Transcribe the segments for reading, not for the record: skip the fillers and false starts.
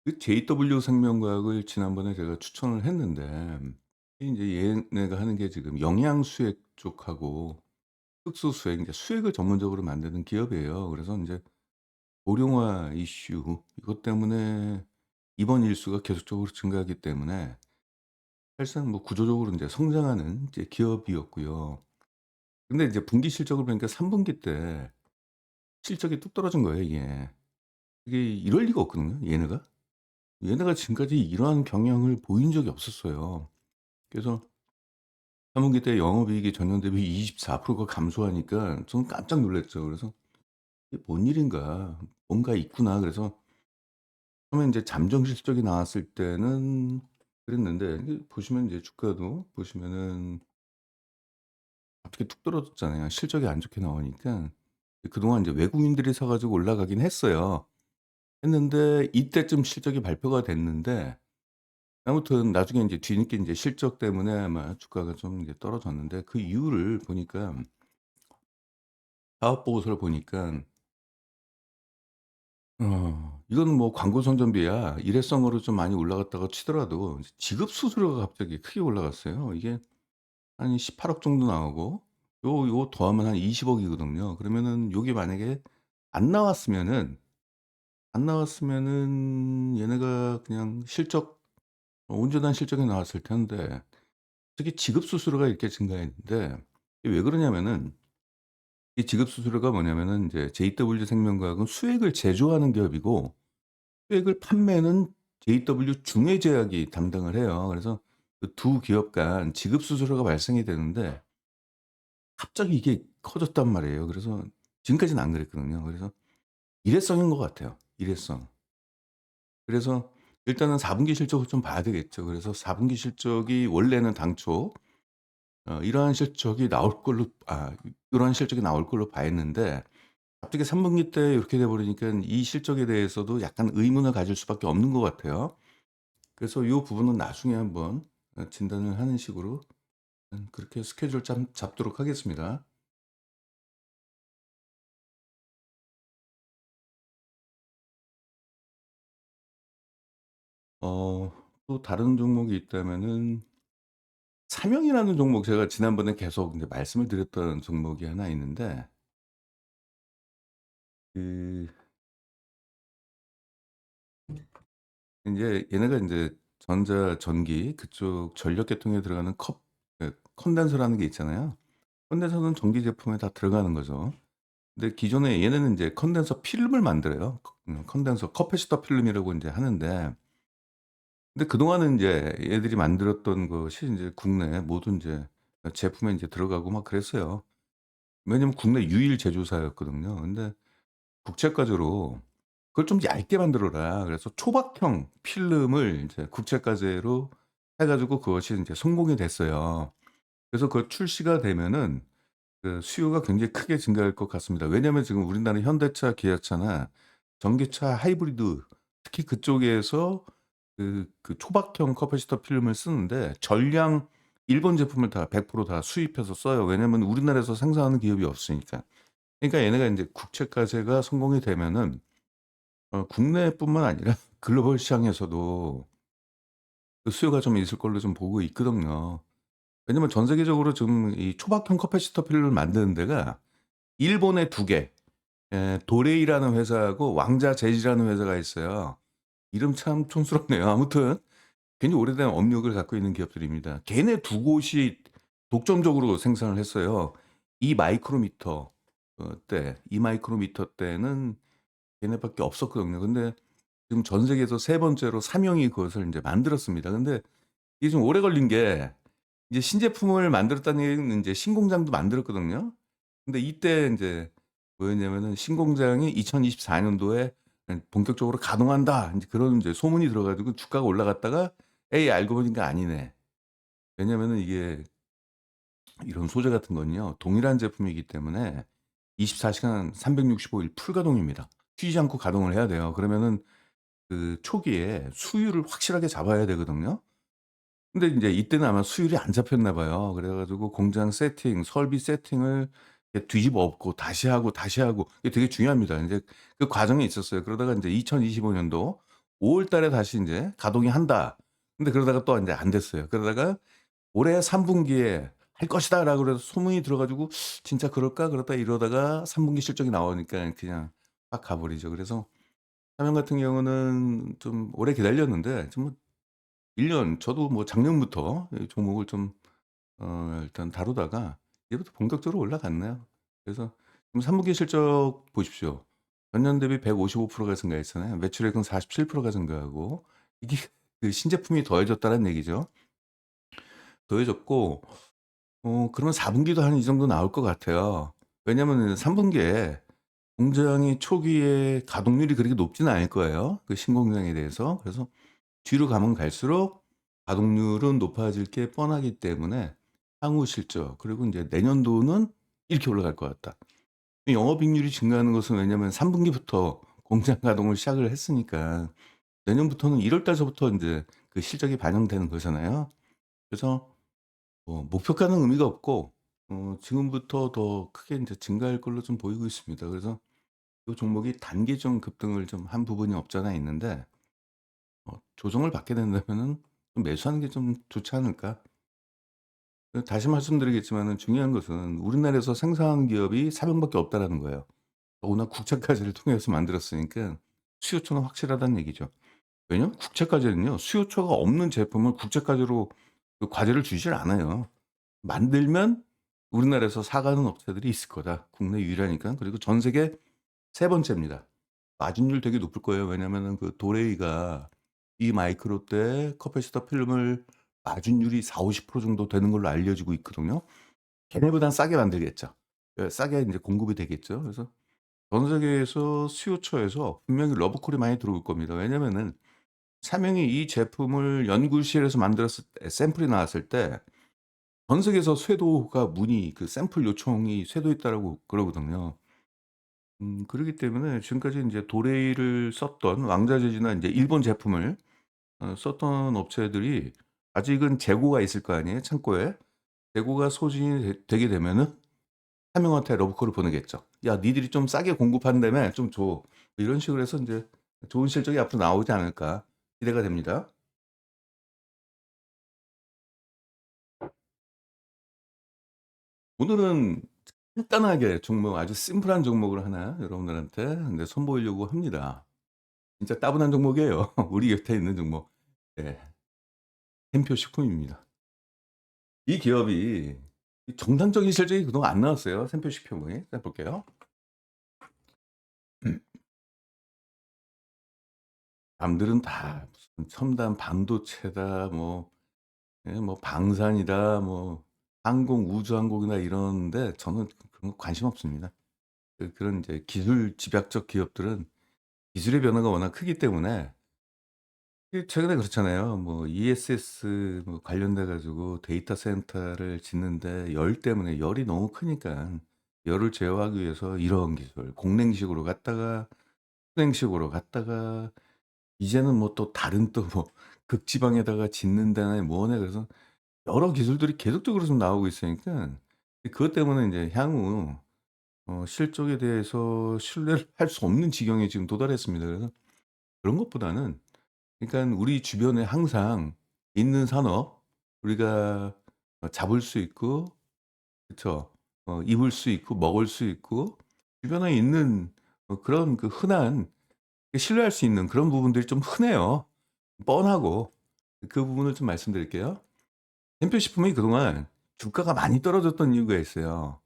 그 JW 생명과학을 지난번에 제가 추천을 했는데 인제 얘네가 하는 게 지금 영양수액 쪽하고 흑수수액 인제 수액을 전문적으로 만드는 기업이에요. 그래서 인제 고령화 이슈 이것 때문에 입원 일수가 계속적으로 증가하기 때문에 사실상 뭐 구조적으로 인제 성장하는 이제 기업이었고요. 근데 이제 분기 실적을 보니까 3 분기 때 실적이 뚝 떨어진 거예요 이게. 이게 이럴 리가 없거든요 얘네가. 얘네가 지금까지 이러한 경향을 보인 적이 없었어요. 그래서 3 분기 때 영업이익이 전년 대비 24%가 감소하니까 저는 깜짝 놀랐죠. 그래서 '이게 뭔 일인가. 뭔가 있구나.' 그래서 처음에 인제 잠정 실적이 나왔을 때는 그랬는데 이게 보시면 이제 주가도 보시면은 갑자기 뚝 떨어졌잖아요. 실적이 안 좋게 나오니까. 그동안 인제 외국인들이 사 가지고 올라가긴 했어요. 했는데 이때쯤 실적이 발표가 됐는데 아무튼 나중에 인제 뒤늦게 인제 실적 때문에 아마 주가가 좀 이제 떨어졌는데 그 이유를 보니까 사업 보고서를 보니깐 이거는 뭐 광고 선전비야 일회성으로 좀 많이 올라갔다고 치더라도 지급 수수료가 갑자기 크게 올라갔어요. 이게 한 18억 정도 나오고 요 더하면 한 20억 이거든요. 그러면은 요게 만약에 안 나왔으면은 얘네가 그냥 실적 온전한 실적이 나왔을 텐데 특히 지급 수수료가 이렇게 증가했는데 이게 왜 그러냐면은 이 지급 수수료가 뭐냐면은 인제 JW 생명과학은 수액을 제조하는 기업이고 수액을 판매는 JW 중해제약이 담당을 해요. 그래서 그 두 기업 간 지급 수수료가 발생이 되는데 갑자기 이게 커졌단 말이에요. 그래서 지금까지는 안 그랬거든요. 그래서 일회성인 것 같아요, 일회성. 그래서 일단은 4 분기 실적을 좀 봐야 되겠죠. 그래서 4 분기 실적이 원래는 당초 이러한 실적이 나올 걸로 요러한 실적이 나올 걸로 봐했는데 갑자기 3 분기 때 이렇게 돼 버리니깐 이 실적에 대해서도 약간 의문을 가질 수밖에 없는 것 같아요. 그래서 요 부분은 나중에 한번 진단을 하는 식으로 그렇게 스케줄 잡도록 하겠습니다. 또 다른 종목이 있다면은 사명이라는 종목 제가 지난번에 계속 인제 말씀을 드렸던 종목이 하나 있는데 그 인제 얘네가 인제 전기 그쪽 전력 계통에 들어가는 컨덴서라는 게 있잖아요. 컨덴서는 전기 제품에 다 들어가는 거죠. 근데 기존에 얘네는 인제 컨덴서 필름을 만들어요. 컨덴서 커패시터 필름이라고 인제 하는데 근데 그동안은 인제 얘들이 만들었던 것이 인제 국내 모든 인제 제품에 인제 들어가고 막 그랬어요. 왜냐면 국내 유일 제조사였거든요. 근데 국제과제로 "그걸 좀 얇게 만들어라." 그래서 초박형 필름을 인제 국제과제로 해 가지고 그것이 인제 성공이 됐어요. 그래서 그 출시가 되면은 그 수요가 굉장히 크게 증가할 것 같습니다. 왜냐하면 지금 우리나라 현대차, 기아차나 전기차 하이브리드 특히 그쪽에서 초박형 커패시터 필름을 쓰는데 전량 일본 제품을 다 100%다 수입해서 써요. 왜냐하면 우리나라에서 생산하는 기업이 없으니까. 그러니까 얘네가 인제 국제과제가 성공이 되면은 국내뿐만 아니라 글로벌 시장에서도 그 수요가 좀 있을 걸로 좀 보고 있거든요. 왜냐면 전 세계적으로 지금 이 초박형 커패시터 필름을 만드는 데가 일본에 2 개, 도레이라는 회사하고 왕자 재즈라는 회사가 있어요. 이름 참 촌스럽네요. 아무튼 굉장히 오래된 업력을 갖고 있는 기업들입니다. 걔네 두 곳이 독점적으로 생산을 했어요. 이 마이크로미터 이 마이크로미터 때는 걔네밖에 없었거든요. 근데 지금 전 세계에서 세 번째로 삼영이 그것을 인제 만들었습니다. 근데 이게 좀 오래 걸린 게 이제 신제품을 만들었다는 얘기는 인제 신공장도 만들었거든요. 근데 이때 인제 뭐였냐면은 "신공장이 2024 년도에 본격적으로 가동한다." 인제 그런 인제 소문이 들어 가지고 주가가 올라갔다가 에이 알고 보니까 아니네. 왜냐면은 이게 이런 소재 같은 건요. 동일한 제품이기 때문에 24 시간 365일 풀가동입니다. 쉬지 않고 가동을 해야 돼요. 그러면은 그 초기에 수율을 확실하게 잡아야 되거든요. 근데 인제 이때는 아마 수율이 안 잡혔나 봐요. 그래 가지고 공장 세팅, 설비 세팅을 이렇게 뒤집어 엎고 다시 하고, 다시 하고 이게 되게 중요합니다. 인제 그 과정에 있었어요. 그러다가 인제 2025 년도 5월 달에 다시 인제 가동이 한다. 근데 그러다가 또 인제 안 됐어요. 그러다가 올해 3 분기에 할 것이다라고 그래서 소문이 들어 가지고 '진짜 그럴까?' 그러다 이러다가 3 분기 실적이 나오니까 그냥 확 가 버리죠. 그래서 삼양 같은 경우는 좀 오래 기다렸는데 좀 뭐 1년 저도 뭐 작년부터 이 종목을 좀 일단 다루다가 이제부터 본격적으로 올라갔네요. 그래서 지금 3 분기 실적 보십시오. 전년 대비 155% 가 증가했잖아요. 매출액은 47%가 증가하고 이게 그 신제품이 더해졌다는 얘기죠. 더해졌고 그러면 4 분기도 한 이 정도 나올 것 같아요. 왜냐면은 3 분기에 공장이 초기에 가동률이 그렇게 높지는 않을 거예요, 그 신공장에 대해서. 그래서 뒤로 가면 갈수록 가동률은 높아질 게 뻔하기 때문에 향후 실적 그리고 인제 내년도는 이렇게 올라갈 것 같다. 이 영업이익률이 증가하는 것은 왜냐면 3 분기부터 공장 가동을 시작을 했으니까 내년부터는 1월 달서부터 인제 그 실적이 반영되는 거잖아요. 그래서 목표가는 의미가 없고 지금부터 더 크게 인제 증가할 걸로 좀 보이고 있습니다. 그래서 요 종목이 단기적 급등을 좀 한 부분이 없지 않아 있는데 조정을 받게 된다면은 좀 매수하는 게 좀 좋지 않을까? 다시 말씀드리겠지만은 중요한 것은 우리나라에서 생산하는 기업이 4 명밖에 없다라는 거예요. 더구나 국책까지를 통해서 만들었으니까 수요처는 확실하다는 얘기죠. 왜냐면 국책까지는요. 수요처가 없는 제품을 국책까지로 그 과제를 주질 않아요. 만들면 우리나라에서 사가는 업체들이 있을 거다. 국내 유일하니까. 그리고 전 세계 세 번째입니다. 마진율 되게 높을 거예요. 왜냐면은 그 도레이가 이 마이크로 때 커패시터 필름을 마진율이 40-50% 정도 되는 걸로 알려지고 있거든요. 걔네보단 싸게 만들겠죠. 싸게 인제 공급이 되겠죠. 그래서 전 세계에서 수요처에서 분명히 러브콜이 많이 들어올 겁니다. 왜냐면은 삼영이 이 제품을 연구실에서 만들었을 때 샘플이 나왔을 때 전 세계에서 쇄도가 문의 그 샘플 요청이 쇄도했다라고 그러거든요. 그러기 때문에 지금까지 인제 도레이를 썼던 왕자재지나 인제 일본 제품을 썼던 업체들이 아직은 재고가 있을 거 아니에요, 창고에. 재고가 소진이 되게 되면은 삼영한테 러브콜을 보내겠죠. "야 니들이 좀 싸게 공급한다며 좀 줘." 이런 식으로 해서 인제 좋은 실적이 앞으로 나오지 않을까 기대가 됩니다. 오늘은 간단하게 종목 아주 심플한 종목을 하나 여러분들한테 네 선보이려고 합니다. 진짜 따분한 종목이에요. 우리 곁에 있는 종목. 예. 햄표 식품입니다. 이 기업이 이 정상적인 실적이 그동안 안 나왔어요, 샘표 식품이. 자 볼게요. 남들은 다 무슨 첨단 반도체다 뭐 뭐 방산이다 뭐 항공 우주항공이나 이러는데 저는 그런 거 관심 없습니다. 그런 이제 기술 집약적 기업들은 기술의 변화가 워낙 크기 때문에 최근에 그렇잖아요. 뭐 ESS 뭐 관련돼 가지고 데이터 센터를 짓는데 열 때문에 열이 너무 크니까 열을 제어하기 위해서 이런 기술 공냉식으로 갔다가 수냉식으로 갔다가 이제는 뭐 또 다른 또 뭐 극지방에다가 짓는다네 뭐네 그래서 여러 기술들이 계속적으로 좀 나오고 있으니까 그것 때문에 인제 향후 실적에 대해서 신뢰를 할 수 없는 지경에 지금 도달했습니다. 그래서 그런 것보다는 그러니깐 우리 주변에 항상 있는 산업 우리가 잡을 수 있고 그쵸. 입을 수 있고 먹을 수 있고 주변에 있는 그런 그 흔한 신뢰할 수 있는 그런 부분들이 좀 흔해요. 뻔하고. 그 부분을 좀 말씀드릴게요. 햄표식품이 그동안 주가가 많이 떨어졌던 이유가 있어요.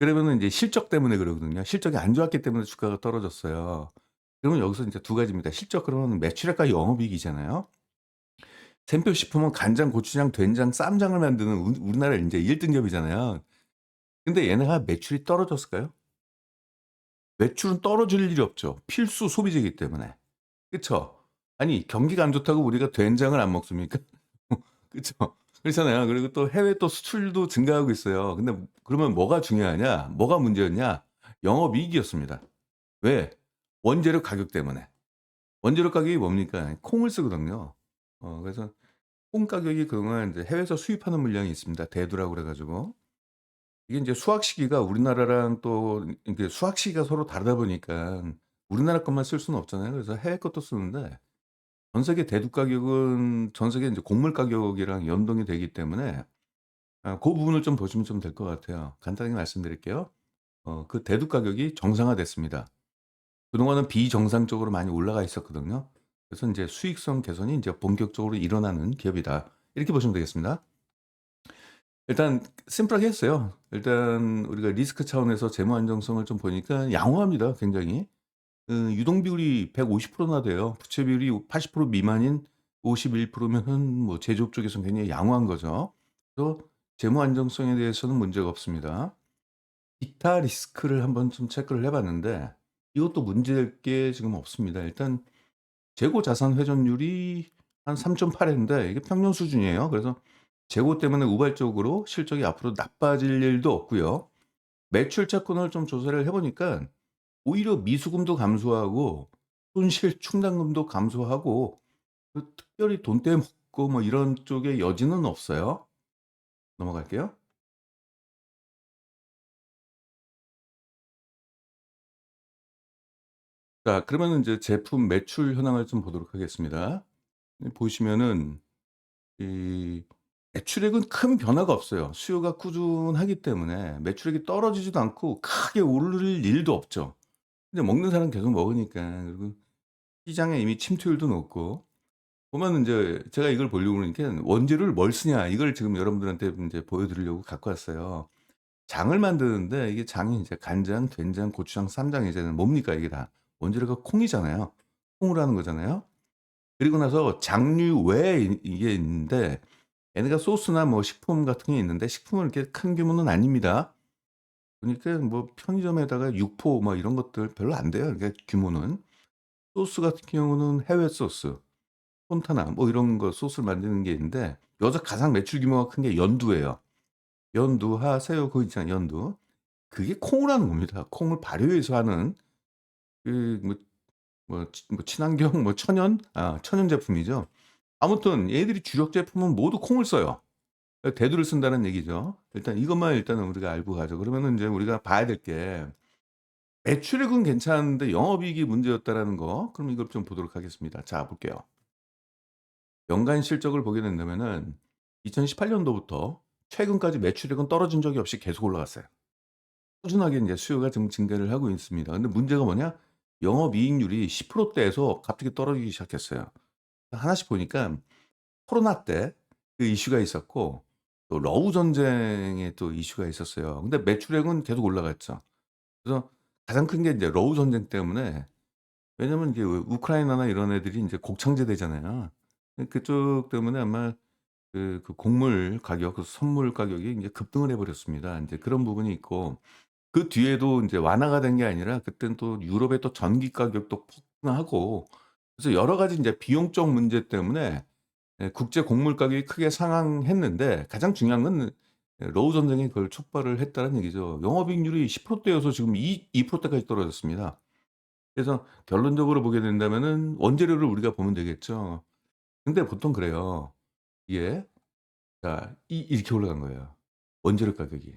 그러면은 인제 실적 때문에 그러거든요. 실적이 안 좋았기 때문에 주가가 떨어졌어요. 그러면 여기서 인제 두 가지입니다. 실적 그러면 매출액과 영업이익이잖아요. 샘표식품은 간장, 고추장, 된장, 쌈장을 만드는 우리나라 인제 1 등급이잖아요. 근데 얘네가 매출이 떨어졌을까요? 매출은 떨어질 일이 없죠. 필수 소비재이기 때문에. 그쵸? 아니 경기가 안 좋다고 우리가 된장을 안 먹습니까? 그쵸? 그렇잖아요. 그리고 또 해외 또 수출도 증가하고 있어요. 근데 그러면 뭐가 중요하냐? 뭐가 문제였냐? 영업이익이었습니다. 왜? 원재료 가격 때문에. 원재료 가격이 뭡니까? 콩을 쓰거든요. 그래서 콩 가격이 그동안 인제 해외에서 수입하는 물량이 있습니다. 대두라고 그래 가지고. 이게 인제 수확 시기가 우리나라랑 또 이게 수확 시기가 서로 다르다 보니까 우리나라 것만 쓸 수는 없잖아요. 그래서 해외 것도 쓰는데 전 세계 대두 가격은 전 세계 인제 곡물 가격이랑 연동이 되기 때문에 고 부분을 좀 보시면 좀 될 것 같아요. 간단하게 말씀드릴게요. 그 대두 가격이 정상화됐습니다. 그동안은 비정상적으로 많이 올라가 있었거든요. 그래서 인제 '수익성 개선이 인제 본격적으로 일어나는 기업이다.' 이렇게 보시면 되겠습니다. 일단 심플하게 했어요. 일단 우리가 리스크 차원에서 재무 안정성을 좀 보니까 양호합니다, 굉장히. 유동 비율이 150%나 돼요. 부채 비율이 80% 미만인 51% 면은 뭐 제조업 쪽에서는 굉장히 양호한 거죠. 그래서 재무 안정성에 대해서는 문제가 없습니다. 기타 리스크를 한번 좀 체크를 해 봤는데 이것도 문제될 게 지금 없습니다. 일단 재고 자산 회전율이 한 3.8 인데 이게 평균 수준이에요. 그래서 재고 때문에 우발적으로 실적이 앞으로 나빠질 일도 없고요. 매출 채권을 좀 조사를 해 보니까 오히려 미수금도 감소하고 손실 충당금도 감소하고 특별히 돈 떼먹고 뭐 이런 쪽의 여지는 없어요. 넘어갈게요. 자, 그러면은 인제 제품 매출 현황을 좀 보도록 하겠습니다. 보시면은 이 매출액은 큰 변화가 없어요. 수요가 꾸준하기 때문에 매출액이 떨어지지도 않고 크게 오를 일도 없죠. 근데 먹는 사람은 계속 먹으니까. 그리고 시장에 이미 침투율도 높고 보면은 인제 제가 이걸 보려고 그러니까 원재료를 뭘 쓰냐 이걸 지금 여러분들한테 인제 보여 드리려고 갖고 왔어요. 장을 만드는데 이게 장이 이제 간장, 된장, 고추장, 쌈장 이제는 뭡니까 이게 다. 원재료가 콩이잖아요. 콩으로 하는 거잖아요. 그리고 나서 장류 외에 이게 있는데 얘네가 소스나 뭐 식품 같은 게 있는데 식품은 이렇게 큰 규모는 아닙니다. 그러니까 뭐 편의점에다가 육포 뭐 이런 것들 별로 안 돼요, 그러니까 규모는. 소스 같은 경우는 해외 소스, 폰타나 뭐 이런 거 소스를 만드는 게 있는데 여기서 가장 매출 규모가 큰 게 연두예요. 연두, 하, 새우 그거 있잖아요, 연두. 그게 콩을 하는 겁니다. 콩을 발효해서 하는 그 뭐 친환경 뭐 천연 제품이죠. 아무튼 얘들이 주력 제품은 모두 콩을 써요. 대두를 쓴다는 얘기죠. 일단 이것만 일단은 우리가 알고 가죠. 그러면은 인제 우리가 봐야 될 게 매출액은 괜찮은데 영업이익이 문제였다라는 거. 그럼 이걸 좀 보도록 하겠습니다. 자, 볼게요. 연간 실적을 보게 된다면은 2018 년도부터 최근까지 매출액은 떨어진 적이 없이 계속 올라갔어요. 꾸준하게 인제 수요가 좀 증가를 하고 있습니다. 근데 문제가 뭐냐? 영업이익률이 10% 대에서 갑자기 떨어지기 시작했어요. 하나씩 보니까 코로나 때 그 이슈가 있었고 또 러우 전쟁의 또 이슈가 있었어요. 근데 매출액은 계속 올라갔죠. 그래서 가장 큰 게 인제 러우 전쟁 때문에 왜냐면 이제 우크라이나나 이런 애들이 인제 곡창제되잖아요. 그쪽 때문에 아마 그 곡물 가격, 그 선물 가격이 인제 급등을 해 버렸습니다. 인제 그런 부분이 있고 그 뒤에도 인제 완화가 된 게 아니라 그때는 또 유럽의 또 전기 가격도 폭등하고 그래서 여러 가지 인제 비용적 문제 때문에 국제 곡물 가격이 크게 상항했는데 가장 중요한 건 러우 전쟁이 그걸 촉발을 했다는 얘기죠. 영업이익률이 10% 대여서 지금 2% 대까지 떨어졌습니다. 그래서 결론적으로 보게 된다면은 원재료를 우리가 보면 되겠죠. 근데 보통 그래요. 이게 자 이렇게 올라간 거예요, 원재료 가격이.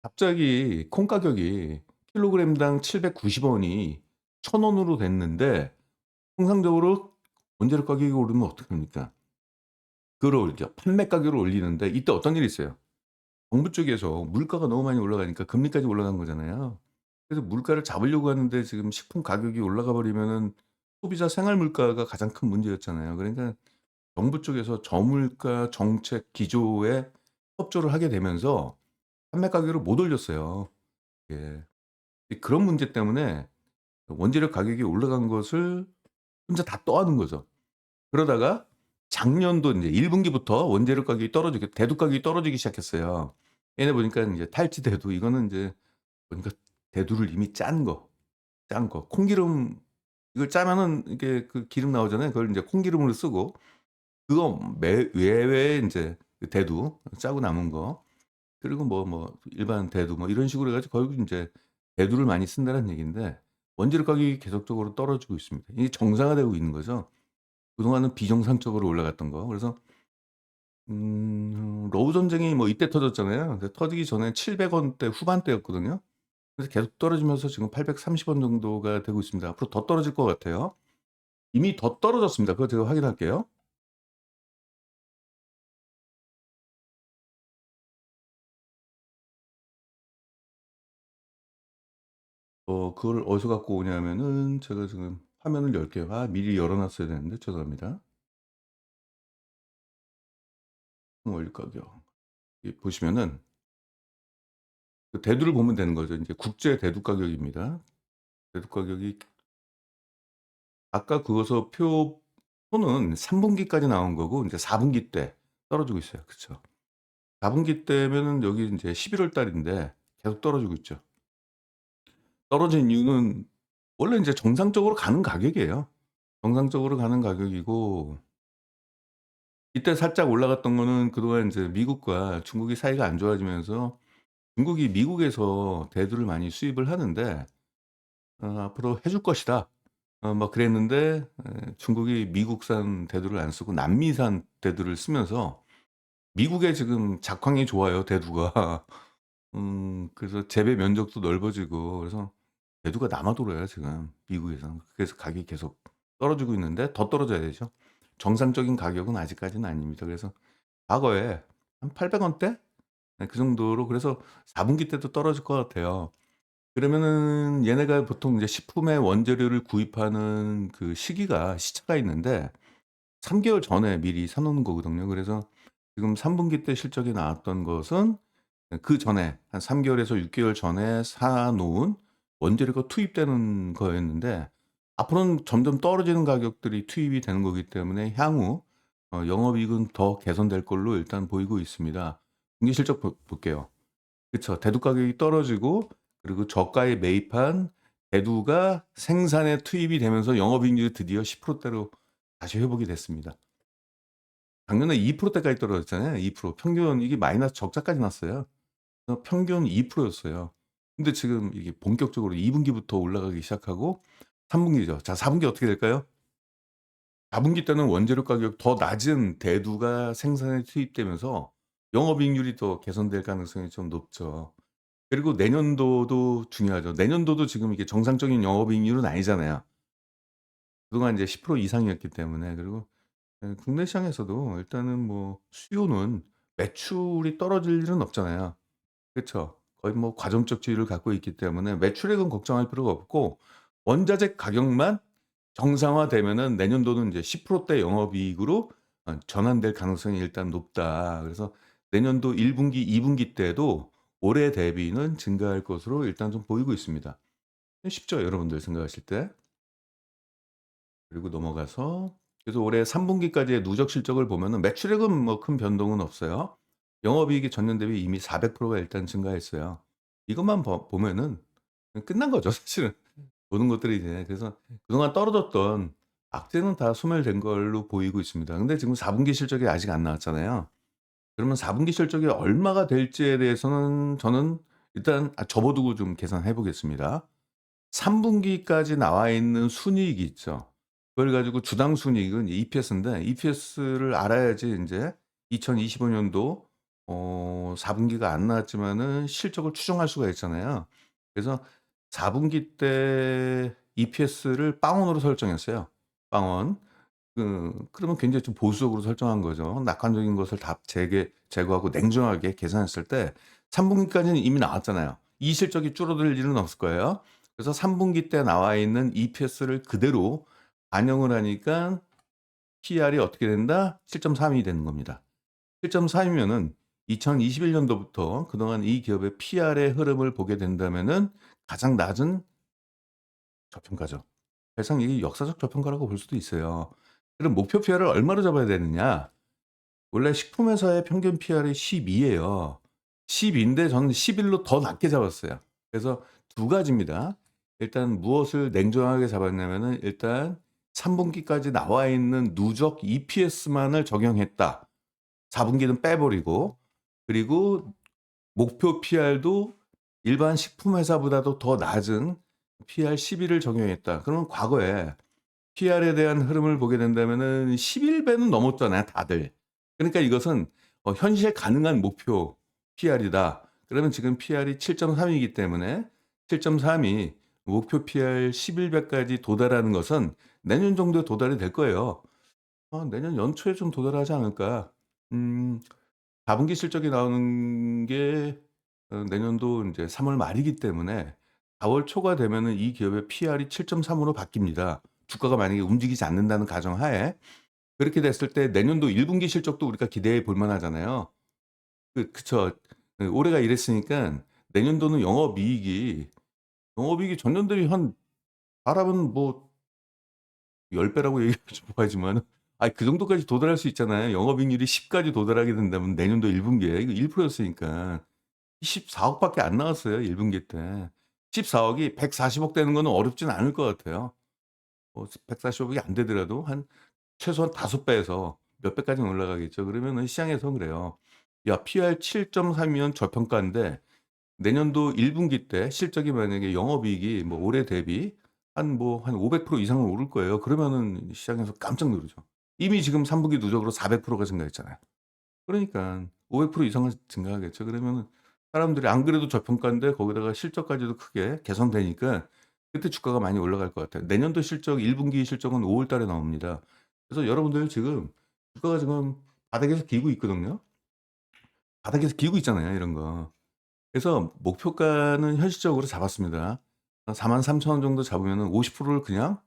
갑자기 콩 가격이 킬로그램당 790 원이 1,000 원으로 됐는데 통상적으로 원재료 가격이 오르면 어떡합니까? 끌어올리죠. 판매 가격을 올리는데 이때 어떤 일이 있어요. 정부 쪽에서 물가가 너무 많이 올라가니까 금리까지 올라간 거잖아요. 그래서 물가를 잡으려고 하는데 지금 식품 가격이 올라가 버리면은 소비자 생활 물가가 가장 큰 문제였잖아요. 그러니까 정부 쪽에서 저물가 정책 기조에 협조를 하게 되면서 판매 가격을 못 올렸어요. 예. 이 그런 문제 때문에 원재료 가격이 올라간 것을 혼자 다 떠안은 거죠. 그러다가 작년도 인제 1 분기부터 원재료 가격이 떨어지게 대두 가격이 떨어지기 시작했어요. 얘네 보니까 인제 탈지 대두 이거는 인제 보니까 대두를 이미 짠 거. 콩기름 이걸 짜면은 이게 그 기름 나오잖아요. 그걸 인제 콩기름으로 쓰고 그거 외에 인제 그 대두 짜고 남은 거 그리고 뭐 일반 대두 뭐 이런 식으로 해 가지고 결국 인제 대두를 많이 쓴다는 얘기인데 원재료 가격이 계속적으로 떨어지고 있습니다. 이게 정상화되고 있는 거죠. 그동안은 비정상적으로 올라갔던 거. 그래서 러우 전쟁이 뭐 이때 터졌잖아요. 근데 터지기 전에 700 원대 후반대였거든요. 그래서 계속 떨어지면서 지금 830원 정도가 되고 있습니다. 앞으로 더 떨어질 것 같아요. 이미 더 떨어졌습니다. 그거 제가 확인할게요. 그걸 어디서 갖고 오냐면은 제가 지금 화면을 열게요. 미리 열어 놨어야 되는데 죄송합니다. 원유 가격. 이 보시면은 그 대두를 보면 되는 거죠. 인제 국제 대두 가격입니다. 대두 가격이 아까 그거서 표는 3 분기까지 나온 거고 인제 4 분기 때 떨어지고 있어요. 그쵸. 4 분기 때면은 여기 인제 11월 달인데 계속 떨어지고 있죠. 떨어진 이유는 원래 인제 정상적으로 가는 가격이에요. 정상적으로 가는 가격이고 이때 살짝 올라갔던 거는 그동안 인제 미국과 중국이 사이가 안 좋아지면서 중국이 미국에서 대두를 많이 수입을 하는데 "앞으로 해줄 것이다." 막 그랬는데 중국이 미국산 대두를 안 쓰고 남미산 대두를 쓰면서 미국에 지금 작황이 좋아요, 대두가. 그래서 재배 면적도 넓어지고 그래서 대두가 남아 돌아요, 지금 미국에선. 그래서 가격이 계속 떨어지고 있는데 더 떨어져야 되죠. 정상적인 가격은 아직까지는 아닙니다. 그래서 과거에 한 800 원대? 네, 그 정도로 그래서 4 분기 때도 떨어질 것 같아요. 그러면은 얘네가 보통 이제 식품의 원재료를 구입하는 그 시차가 있는데 3 개월 전에 미리 사 놓는 거거든요. 그래서 지금 3 분기 때 실적이 나왔던 것은 그전에 한 3 개월에서 6 개월 전에 사 놓은 원재료가 투입되는 거였는데 앞으로는 점점 떨어지는 가격들이 투입이 되는 거기 때문에 향후 영업이익은 더 개선될 걸로 일단 보이고 있습니다. 분기 실적 볼게요. 그쵸. 대두 가격이 떨어지고 그리고 저가에 매입한 대두가 생산에 투입이 되면서 영업이익률이 드디어 10% 대로 다시 회복이 됐습니다. 작년에 2% 대까지 떨어졌잖아요. 2% 평균 이게 마이너스 적자까지 났어요. 그래서 평균 2% 였어요. 근데 지금 이게 본격적으로 2 분기부터 올라가기 시작하고 3 분기죠. 자 4 분기 어떻게 될까요? 4 분기 때는 원재료 가격 더 낮은 대두가 생산에 투입되면서 영업이익률이 더 개선될 가능성이 좀 높죠. 그리고 내년도도 중요하죠. 내년도도 지금 이게 정상적인 영업이익률은 아니잖아요. 그동안 이제 10% 이상이었기 때문에. 그리고 국내 시장에서도 일단은 뭐 수요는 매출이 떨어질 일은 없잖아요. 그쵸. 거의 뭐 과점적 지위를 갖고 있기 때문에 매출액은 걱정할 필요가 없고 원자재 가격만 정상화되면은 내년도는 이제 10%대 영업이익으로 전환될 가능성이 일단 높다. 그래서 내년도 1 분기, 2 분기 때도 올해 대비는 증가할 것으로 일단 좀 보이고 있습니다. 쉽죠, 여러분들 생각하실 때. 그리고 넘어가서 그래서 올해 3 분기까지의 누적 실적을 보면은 매출액은 뭐 큰 변동은 없어요. 영업이익이 전년 대비 이미 400%가 일단 증가했어요. 이것만 보면은 끝난 거죠, 사실은. 모든 것들이 이제 그래서 그동안 떨어졌던 악재는 다 소멸된 걸로 보이고 있습니다. 근데 지금 4 분기 실적이 아직 안 나왔잖아요. 그러면 4 분기 실적이 얼마가 될지에 대해서는 저는 일단 접어 두고 좀 계산해 보겠습니다. 3 분기까지 나와 있는 순이익이 있죠. 그걸 가지고 주당 순이익은 EPS인데 EPS를 알아야지 인제 2025 년도 4 분기가 안 나왔지만은 실적을 추정할 수가 있잖아요. 그래서 4 분기 때 EPS를 빵원으로 설정했어요. 빵원. 그러면 굉장히 좀 보수적으로 설정한 거죠. 낙관적인 것을 다 제거하고 냉정하게 계산했을 때 3 분기까지는 이미 나왔잖아요. 이 실적이 줄어들 일은 없을 거예요. 그래서 3 분기 때 나와 있는 EPS를 그대로 반영을 하니까 PR이 어떻게 된다? 7.32이 되는 겁니다. 7.3이면은 2021 년도부터 그동안 이 기업의 PR의 흐름을 보게 된다면은 가장 낮은 저평가죠. 사실상 이게 역사적 저평가라고 볼 수도 있어요. 그럼 목표 PR을 얼마로 잡아야 되느냐? 원래 식품 회사의 평균 PR이 12 예요. 12 인데 저는 11로 더 낮게 잡았어요. 그래서 두 가지입니다. 일단 무엇을 냉정하게 잡았냐면은 일단 3 분기까지 나와 있는 누적 EPS만을 적용했다. 4 분기는 빼버리고 그리고 목표 PR도 일반 식품 회사보다도 더 낮은 PR 11을 적용했다. 그러면 과거에 PR에 대한 흐름을 보게 된다면은 11배는 넘었잖아요, 다들. 그러니까 이것은 현실 가능한 목표 PR이다. 그러면 지금 PR이 7.3 이기 때문에 7.3이 목표 PR 11배까지 도달하는 것은 내년 정도에 도달이 될 거예요. 내년 연초에 좀 도달하지 않을까. 음 4 분기 실적이 나오는 게 내년도 인제 3월 말이기 때문에 4월 초가 되면은 이 기업의 PR이 7.3 으로 바뀝니다. 주가가 만약에 움직이지 않는다는 가정하에. 그렇게 됐을 때 내년도 1 분기 실적도 우리가 기대해 볼 만하잖아요. 그쵸. 올해가 이랬으니깐 내년도는 영업이익이 전년 대비 한 바라면 뭐 10 배라고 얘기하면 좀 뭐하지만은 그 정도까지 도달할 수 있잖아요. 영업이익률이 10 까지 도달하게 된다면 내년도 1 분기에 이거 1% 였으니까 14억 밖에 안 나왔어요 1 분기 때. 14 억이 140억 되는 거는 어렵진 않을 것 같아요. 140 억이 안 되더라도 한 최소한 5 배에서 몇 배까지는 올라가겠죠. 그러면은 시장에서 그래요. "야 PR 7.3 이면 저평가인데 내년도 1 분기 때 실적이 만약에 영업이익이 뭐 올해 대비 한 500% 이상은 오를 거예요." 그러면은 시장에서 깜짝 놀라죠. 이미 지금 3 분기 누적으로 400%가 증가했잖아요. 그러니깐 500% 이상은 증가하겠죠. 그러면은 사람들이 안 그래도 저평가인데 거기다가 실적까지도 크게 개선되니까 그때 주가가 많이 올라갈 것 같아요. 내년도 실적 1 분기 실적은 5월 달에 나옵니다. 그래서 여러분들 지금 주가가 지금 바닥에서 기고 있거든요. 바닥에서 기고 있잖아요, 이런 거. 그래서 목표가는 현실적으로 잡았습니다. 43,000원 정도 잡으면은 50%를 그냥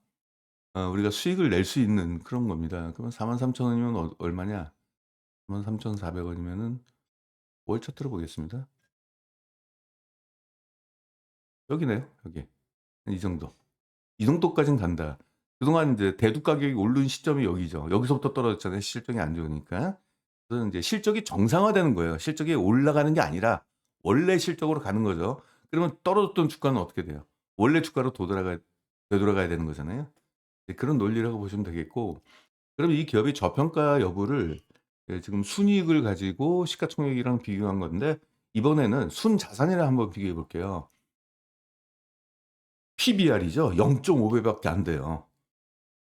우리가 수익을 낼 수 있는 그런 겁니다. 그러면 43,000 원이면 얼마냐? 43,400 원이면은 월 차트로 보겠습니다. 여기네요, 여기. 이 정도. 이 정도까진 간다. 그동안 인제 대두 가격이 오른 시점이 여기죠. 여기서부터 떨어졌잖아요, 실적이 안 좋으니까. 그래서 인제 실적이 정상화되는 거예요. 실적이 올라가는 게 아니라 원래 실적으로 가는 거죠. 그러면 떨어졌던 주가는 어떻게 돼요? 원래 주가로 되돌아가야 되는 거잖아요. 네, 그런 논리라고 보시면 되겠고, 그럼 이 기업의 저평가 여부를 지금 순이익을 가지고 시가총액이랑 비교한 건데 이번에는 순자산이랑 한번 비교해 볼게요. PBR이죠. 0.5 배밖에 안 돼요.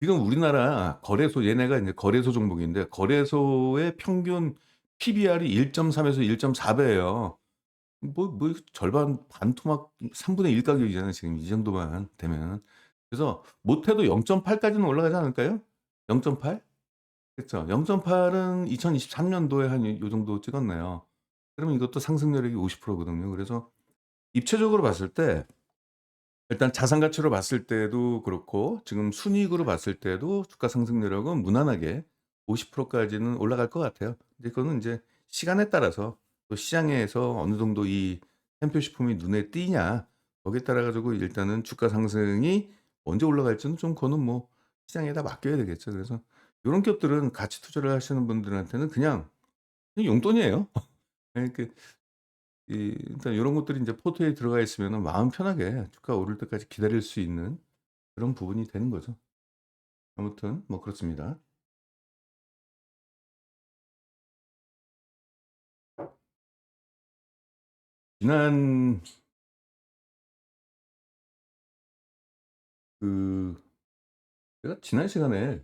지금 우리나라 거래소, 얘네가 인제 거래소 종목인데 거래소의 평균 PBR이 1.3 에서 1.4 배예요. 절반 반토막 3분의 1 가격이잖아요 지금 이 정도만 되면. 그래서 못해도 0.8 까지는 올라가지 않을까요? 0.8? 그쵸. 0.8은 2023 년도에 한 요 정도 찍었네요. 그러면 이것도 상승률이 50% 거든요. 그래서 입체적으로 봤을 때 일단 자산 가치로 봤을 때도 그렇고 지금 순이익으로 봤을 때도 주가 상승률하고는 무난하게 50% 까지는 올라갈 것 같아요. 근데 그거는 인제 시간에 따라서 또 시장에서 어느 정도 이 샘표 식품이 눈에 띄냐 거기에 따라 가지고 일단은 주가 상승이 언제 올라갈지는 좀 그거는 뭐 시장에다 맡겨야 되겠죠. 그래서 요런 기업들은 가치 투자를 하시는 분들한테는 그냥 용돈이에요. 예 일단 요런 것들이 인제 포트에 들어가 있으면은 마음 편하게 주가 오를 때까지 기다릴 수 있는 그런 부분이 되는 거죠. 아무튼 뭐 그렇습니다. 지난 그 제가 지난 시간에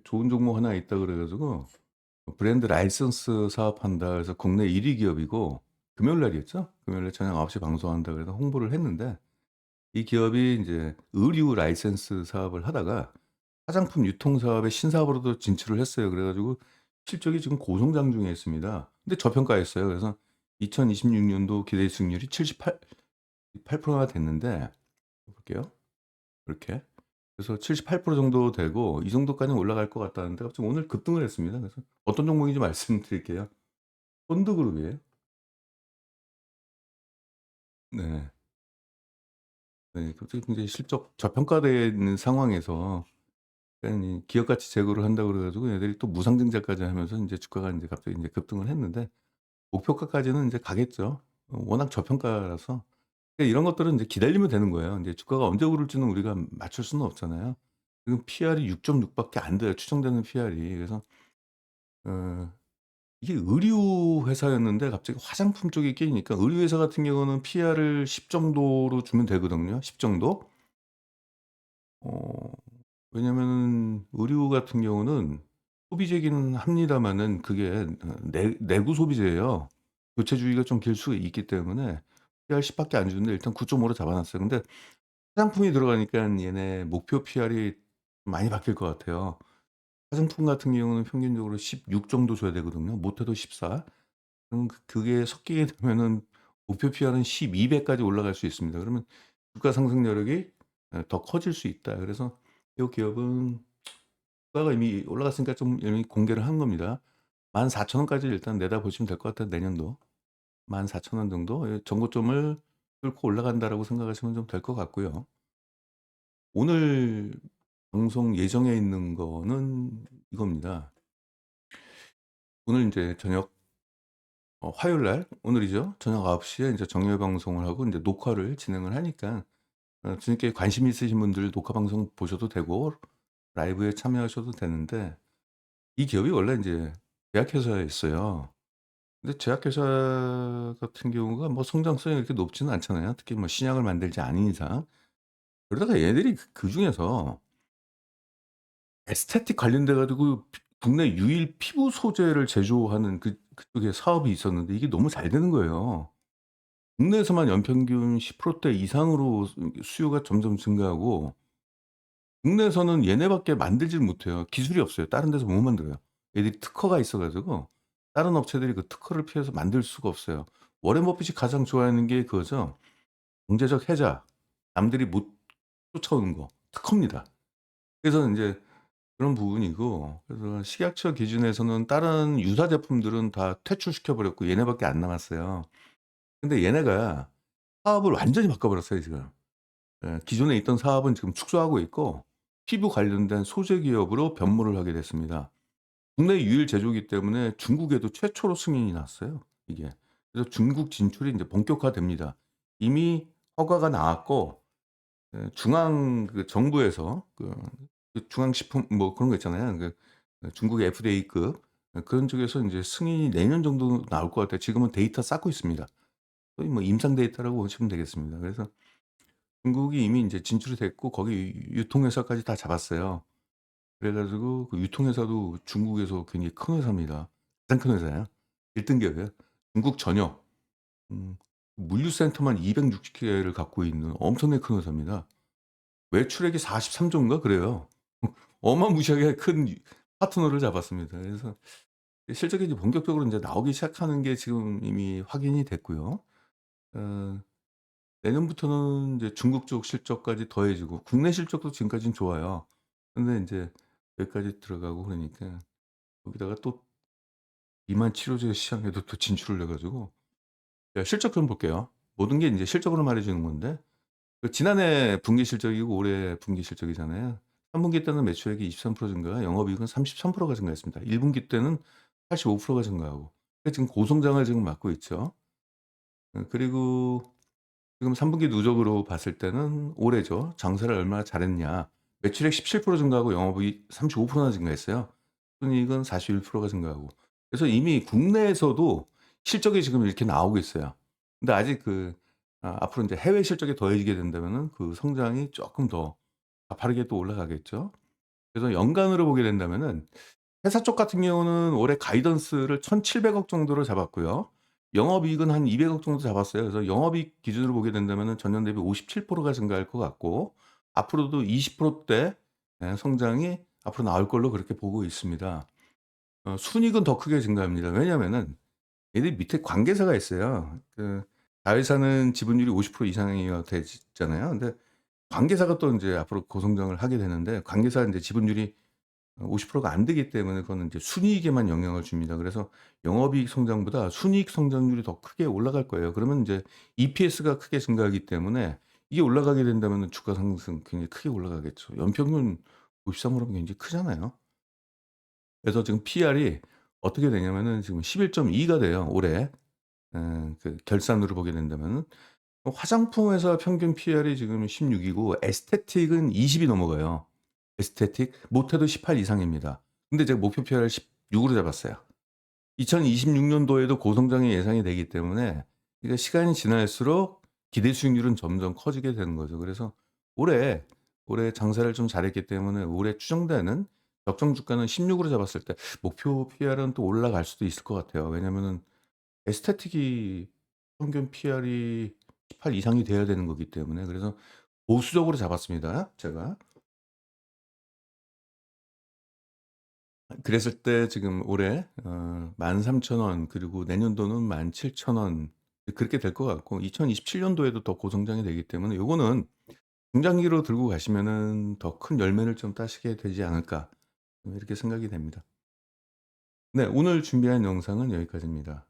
좋은 종목 하나 있다 그래 가지고 브랜드 라이선스 사업한다 그래서 국내 1위 기업이고 금요일 날이었죠. 금요일 날 저녁 9시 방송한다 그래서 홍보를 했는데 이 기업이 인제 의류 라이선스 사업을 하다가 화장품 유통 사업의 신사업으로도 진출을 했어요. 그래 가지고 실적이 지금 고성장 중에 있습니다. 근데 저평가했어요. 그래서 2026 년도 기대 수익률이 78%가 됐는데 볼게요. 이렇게. 그래서 78% 정도 되고 이 정도까지는 올라갈 것 같다는데 갑자기 오늘 급등을 했습니다. 그래서 어떤 종목인지 말씀드릴게요. 펀드그룹이에요. 네. 네. 갑자기 굉장히 실적 저평가되어 있는 상황에서 이 기업 가치 제고를 한다고 그래 가지고 얘들이 또 무상증자까지 하면서 인제 주가가 인제 갑자기 인제 급등을 했는데 목표가까지는 인제 가겠죠. 워낙 저평가라서. 그러니까 이런 것들은 인제 기다리면 되는 거예요. 인제 주가가 언제 오를지는 우리가 맞출 수는 없잖아요. 지금 PR이 6.6 밖에 안 돼요, 추정되는 PR이. 그래서 어 이게 의류 회사였는데 갑자기 화장품 쪽에 끼니까 의류 회사 같은 경우는 PR을 10 정도로 주면 되거든요, 10 정도. 어 왜냐면은 의류 같은 경우는 소비재기는 합니다마는 그게 내구 소비재예요. 교체주기가 좀 길 수 있기 때문에 PR 10 밖에 안 주는데 일단 9.5로 잡아 놨어요. 근데 화장품이 들어가니깐 얘네 목표 PR이 많이 바뀔 것 같아요. 화장품 같은 경우는 평균적으로 16 정도 줘야 되거든요. 못해도 14. 그럼 그게 섞이게 되면은 목표 PR은 12 배까지 올라갈 수 있습니다. 그러면 주가 상승 여력이 더 커질 수 있다. 그래서 이 기업은 주가가 이미 올라갔으니까 좀 이미 공개를 한 겁니다. 14,000 원까지 일단 내다보시면 될 것 같아요, 내년도. 14,000 원 정도 예 전고점을 뚫고 올라간다라고 생각하시면 좀 될 것 같고요. 오늘 방송 예정에 있는 거는 이겁니다. 오늘 인제 저녁 화요일 날 오늘이죠. 저녁 9 시에 인제 정례 방송을 하고 인제 녹화를 진행을 하니까 뒤늦게 관심 있으신 분들 녹화 방송 보셔도 되고 라이브에 참여하셔도 되는데 이 기업이 원래 인제 제약회사였어요. 근데 제약회사 같은 경우가 뭐 성장성이 그렇게 높지는 않잖아요. 특히 뭐 신약을 만들지 않은 이상. 그러다가 얘네들이 그중에서 에스테틱 관련돼 가지고 국내 유일 피부 소재를 제조하는 그쪽에 사업이 있었는데 이게 너무 잘 되는 거예요. 국내에서만 연평균 10%대 이상으로 수요가 점점 증가하고 국내에서는 얘네밖에 만들지를 못해요. 기술이 없어요. 다른 데서 못 만들어요. 얘들이 특허가 있어 가지고 다른 업체들이 그 특허를 피해서 만들 수가 없어요. 워렌 버핏이 가장 좋아하는 게 그거죠. 경제적 해자. 남들이 못 쫓아오는 거. 특허입니다. 그래서 인제 그런 부분이고 그래서 식약처 기준에서는 다른 유사 제품들은 다 퇴출시켜 버렸고 얘네밖에 안 남았어요. 근데 얘네가 사업을 완전히 바꿔 버렸어요 지금. 예 기존에 있던 사업은 지금 축소하고 있고 피부 관련된 소재 기업으로 변모를 하게 됐습니다. 국내 유일 제조기 때문에 중국에도 최초로 승인이 났어요 이게. 그래서 중국 진출이 인제 본격화됩니다. 이미 허가가 나왔고 중앙 정부에서 중앙식품 뭐 그런 거 있잖아요. 중국의 FDA급 그런 쪽에서 인제 승인이 내년 정도 나올 것 같아요. 지금은 데이터 쌓고 있습니다. 거의 뭐 임상 데이터라고 보시면 되겠습니다. 그래서 중국이 이미 인제 진출이 됐고 거기 유통회사까지 다 잡았어요. 그래 가지고 그 유통회사도 중국에서 굉장히 큰 회사입니다. 가장 큰 회사예요. 1 등 기업이에요. 중국 전역 물류센터만 260 개를 갖고 있는 엄청나게 큰 회사입니다. 매출액이 43 조인가 그래요. 어마무시하게 큰 파트너를 잡았습니다. 그래서 실적이 이제 본격적으로 인제 나오기 시작하는 게 지금 이미 확인이 됐고요. 어 내년부터는 이제 중국 쪽 실적까지 더해지고 국내 실적도 지금까지는 좋아요. 근데 인제 여기까지 들어가고 그러니까 거기다가 또 비만 치료제 시장에도 또 진출을 해 가지고 자 실적 좀 볼게요. 모든 게 인제 실적으로 말해 주는 건데 지난해 분기 실적이고 올해 분기 실적이잖아요. 3 분기 때는 매출액이 23% 증가, 영업이익은 33%가 증가했습니다. 1 분기 때는 85%가 증가하고 지금 고성장을 지금 맞고 있죠. 그리고 지금 3 분기 누적으로 봤을 때는 올해죠. 장사를 얼마나 잘했냐. 매출액 17% 증가하고 영업이익 35%나 증가했어요. 순이익은 41%가 증가하고. 그래서 이미 국내에서도 실적이 지금 이렇게 나오고 있어요. 근데 아직 앞으로 인제 해외 실적이 더해지게 된다면은 그 성장이 쪼끔 더 가파르게 또 올라가겠죠. 그래서 연간으로 보게 된다면은 회사 쪽 같은 경우는 올해 가이던스를 1,700억 정도로 잡았고요. 영업이익은 한 200억 정도 잡았어요. 그래서 영업이익 기준으로 보게 된다면은 전년 대비 57%가 증가할 것 같고 앞으로도 20%대 성장이 앞으로 나올 걸로 그렇게 보고 있습니다. 순이익은 더 크게 증가합니다. 왜냐하면은 얘들 밑에 관계사가 있어요. 자회사는 지분율이 50% 이상이어야 되잖아요. 근데 관계사가 또 인제 앞으로 고성장을 하게 되는데 관계사 인제 지분율이 50%가 안 되기 때문에 그거는 이제 순이익에만 영향을 줍니다. 그래서 영업이익 성장보다 순이익 성장률이 더 크게 올라갈 거예요. 그러면 인제 EPS가 크게 증가하기 때문에 이게 올라가게 된다면은 주가 상승 굉장히 크게 올라가겠죠. 연평균 53 그러면 굉장히 크잖아요. 그래서 지금 PR이 어떻게 되냐면은 지금 11.2가 돼요, 올해. 결산으로 보게 된다면은. 화장품 회사 평균 PR이 지금 16 이고 에스테틱은 20이 넘어가요. 에스테틱 못해도 18 이상입니다. 근데 제가 목표 PR을 16 으로 잡았어요. 2026 년도에도 고성장이 예상이 되기 때문에 이게 시간이 지날수록 기대 수익률은 점점 커지게 되는 거죠. 그래서 올해, 올해 장사를 좀 잘했기 때문에 올해 추정되는 적정 주가는 16 으로 잡았을 때 목표 PR은 또 올라갈 수도 있을 것 같아요. 왜냐면은 에스테틱이 평균 PR이 18 이상이 돼야 되는 거기 때문에 그래서 보수적으로 잡았습니다 제가. 그랬을 때 지금 올해 13,000원 그리고 내년도는 17,000원 그렇게 될 것 같고 2027 년도에도 더 고성장이 되기 때문에 요거는 중장기로 들고 가시면은 '더 큰 열매를 좀 따시게 되지 않을까.' 이렇게 생각이 됩니다. 네 오늘 준비한 영상은 여기까지입니다.